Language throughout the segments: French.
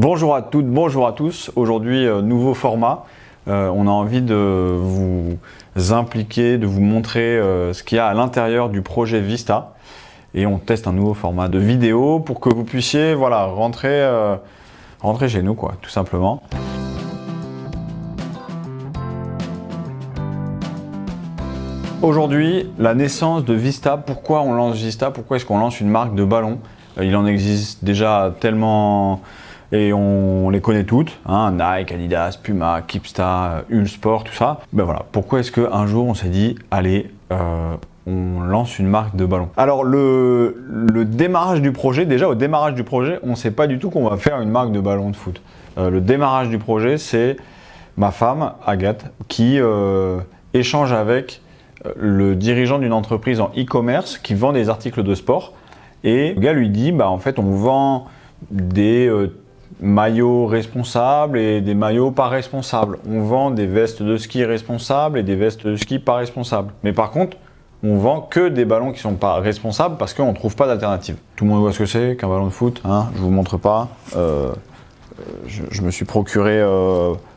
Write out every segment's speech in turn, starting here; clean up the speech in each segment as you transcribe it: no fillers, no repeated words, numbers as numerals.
Bonjour à toutes, bonjour à tous. Aujourd'hui, nouveau format. On a envie de vous impliquer, de vous montrer ce qu'il y a à l'intérieur du projet Vista. Et on teste un nouveau format de vidéo pour que vous puissiez rentrer chez nous, quoi, tout simplement. Aujourd'hui, la naissance de Vista. Pourquoi on lance Vista? Pourquoi est-ce qu'on lance une marque de ballon? Il en existe déjà tellement et on les connaît toutes, hein, Nike, Adidas, Puma, Keepstar, Uhlsport, tout ça. Ben voilà, pourquoi est-ce qu'un jour on s'est dit, allez, on lance une marque de ballon? Alors le démarrage du projet, déjà au démarrage du projet, on ne sait pas du tout qu'on va faire une marque de ballon de foot. Le démarrage du projet, c'est ma femme, Agathe, qui échange avec le dirigeant d'une entreprise en e-commerce qui vend des articles de sport. Et le gars lui dit, en fait, on vend des maillots responsables et des maillots pas responsables. On vend des vestes de ski responsables et des vestes de ski pas responsables. Mais par contre, on vend que des ballons qui sont pas responsables parce qu'on ne trouve pas d'alternative. Tout le monde voit ce que c'est qu'un ballon de foot, hein, je vous montre pas. Je me suis procuré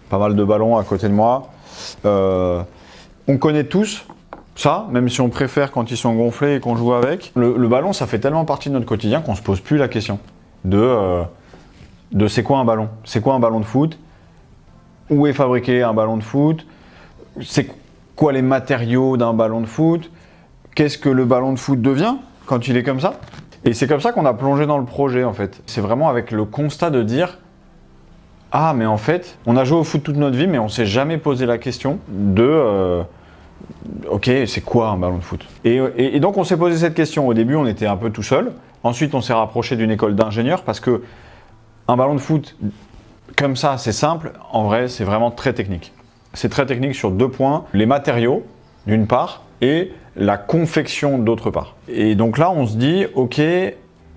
pas mal de ballons à côté de moi. On connaît tous ça, même si on préfère quand ils sont gonflés et qu'on joue avec. Le ballon, ça fait tellement partie de notre quotidien qu'on ne se pose plus la question de c'est quoi un ballon? C'est quoi un ballon de foot? Où est fabriqué un ballon de foot? C'est quoi les matériaux d'un ballon de foot? Qu'est-ce que le ballon de foot devient quand il est comme ça? Et c'est comme ça qu'on a plongé dans le projet en fait. C'est vraiment avec le constat de dire ah mais en fait, on a joué au foot toute notre vie mais on ne s'est jamais posé la question de ok, c'est quoi un ballon de foot? Et donc on s'est posé cette question. Au début, on était un peu tout seul. Ensuite, on s'est rapproché d'une école d'ingénieurs parce que un ballon de foot comme ça, c'est simple. En vrai, c'est vraiment très technique. C'est très technique sur deux points. Les matériaux, d'une part, et la confection, d'autre part. Et donc là, on se dit, ok,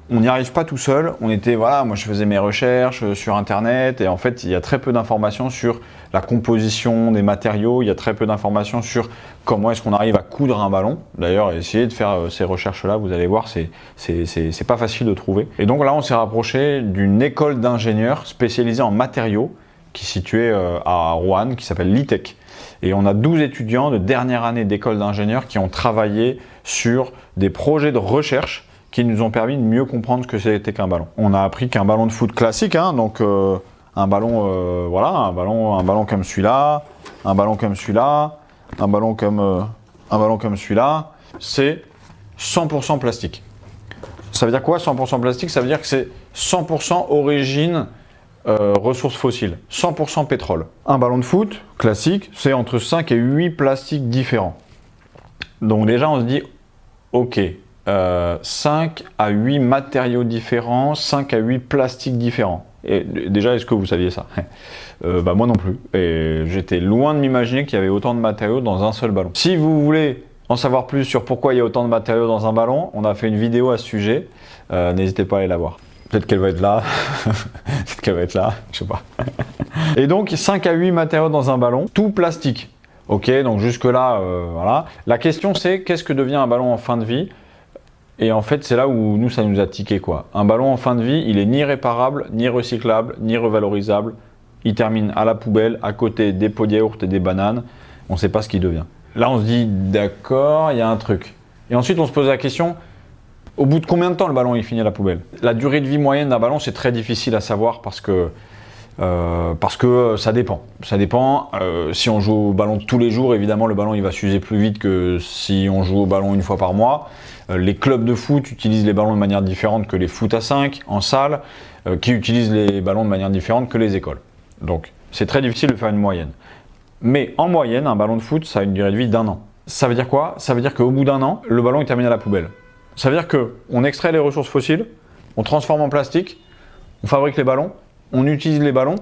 on n'y arrive pas tout seul. On était, moi je faisais mes recherches sur Internet et en fait, il y a très peu d'informations sur la composition des matériaux. Il y a très peu d'informations sur comment est-ce qu'on arrive à coudre un ballon. D'ailleurs, essayez de faire ces recherches-là, vous allez voir, c'est pas facile de trouver. Et donc là, on s'est rapproché d'une école d'ingénieurs spécialisée en matériaux qui est située à Roanne, qui s'appelle l'ITEC. Et on a 12 étudiants de dernière année d'école d'ingénieurs qui ont travaillé sur des projets de recherche qui nous ont permis de mieux comprendre ce que c'était qu'un ballon. On a appris qu'un ballon de foot classique, hein, donc un ballon, un ballon comme celui-là, un ballon comme celui-là, un ballon comme celui-là, c'est 100% plastique. Ça veut dire quoi 100% plastique? Ça veut dire que c'est 100% origine ressources fossiles, 100% pétrole. Un ballon de foot classique, c'est entre 5 et 8 plastiques différents. Donc déjà, on se dit, ok, 5 à 8 matériaux différents, 5 à 8 plastiques différents. Et déjà, est-ce que vous saviez ça? Moi non plus. Et j'étais loin de m'imaginer qu'il y avait autant de matériaux dans un seul ballon. Si vous voulez en savoir plus sur pourquoi il y a autant de matériaux dans un ballon, on a fait une vidéo à ce sujet. N'hésitez pas à aller la voir. Peut-être qu'elle va être là. Peut-être qu'elle va être là. Je sais pas. Et donc, 5 à 8 matériaux dans un ballon, tout plastique. Ok, donc jusque-là, voilà. La question, c'est qu'est-ce que devient un ballon en fin de vie? Et en fait, c'est là où nous, ça nous a tiqué, quoi. Un ballon en fin de vie, il est ni réparable, ni recyclable, ni revalorisable. Il termine à la poubelle, à côté des pots de yaourt et des bananes. On ne sait pas ce qu'il devient. Là, on se dit, d'accord, il y a un truc. Et ensuite, on se pose la question, au bout de combien de temps le ballon il finit à la poubelle? La durée de vie moyenne d'un ballon, c'est très difficile à savoir parce que ça dépend. Ça dépend. Si on joue au ballon tous les jours, évidemment, le ballon il va s'user plus vite que si on joue au ballon une fois par mois. Les clubs de foot utilisent les ballons de manière différente que les foot à 5 en salle, qui utilisent les ballons de manière différente que les écoles. Donc, c'est très difficile de faire une moyenne. Mais en moyenne, un ballon de foot, ça a une durée de vie d'1 an. Ça veut dire quoi? Ça veut dire qu'au bout d'1 an, le ballon il termine à la poubelle. Ça veut dire qu'on extrait les ressources fossiles, on transforme en plastique, on fabrique les ballons, on utilise les ballons,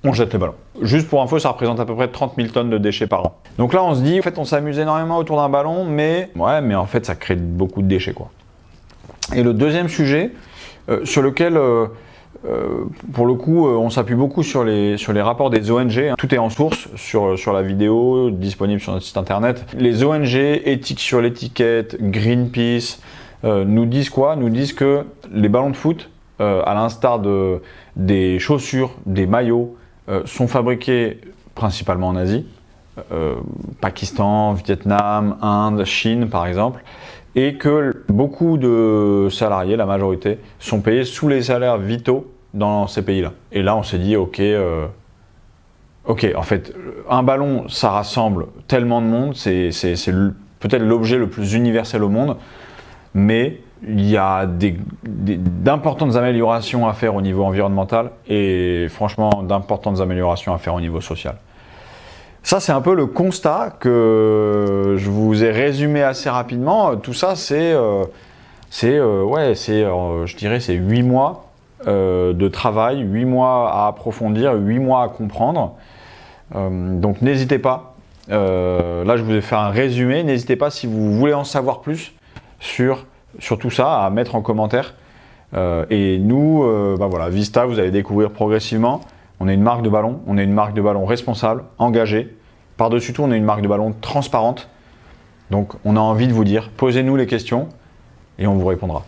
on jette les ballons. Juste pour info, ça représente à peu près 30 000 tonnes de déchets par an. Donc là, on se dit, en fait, on s'amuse énormément autour d'un ballon, mais en fait, ça crée beaucoup de déchets, quoi. Et le deuxième sujet, sur lequel, pour le coup, on s'appuie beaucoup sur les rapports des ONG. Hein. Tout est en source sur la vidéo, disponible sur notre site internet. Les ONG, Éthique sur l'étiquette, Greenpeace, nous disent quoi? Nous disent que les ballons de foot à l'instar des chaussures, des maillots, sont fabriqués principalement en Asie, Pakistan, Vietnam, Inde, Chine par exemple, et que beaucoup de salariés, la majorité, sont payés sous les salaires vitaux dans ces pays-là. Et là, on s'est dit, ok, en fait, un ballon, ça rassemble tellement de monde, c'est peut-être l'objet le plus universel au monde, mais il y a d'importantes améliorations à faire au niveau environnemental et franchement d'importantes améliorations à faire au niveau social. Ça, c'est un peu le constat que je vous ai résumé assez rapidement. Tout ça, je dirais, c'est 8 mois de travail, 8 mois à approfondir, 8 mois à comprendre. Donc, n'hésitez pas. Là, je vous ai fait un résumé. N'hésitez pas, si vous voulez en savoir plus sur tout ça, à mettre en commentaire. Et nous, voilà, Vista, vous allez découvrir progressivement. On est une marque de ballon, on est une marque de ballon responsable, engagée. Par-dessus tout, on est une marque de ballon transparente. Donc, on a envie de vous dire, posez-nous les questions et on vous répondra.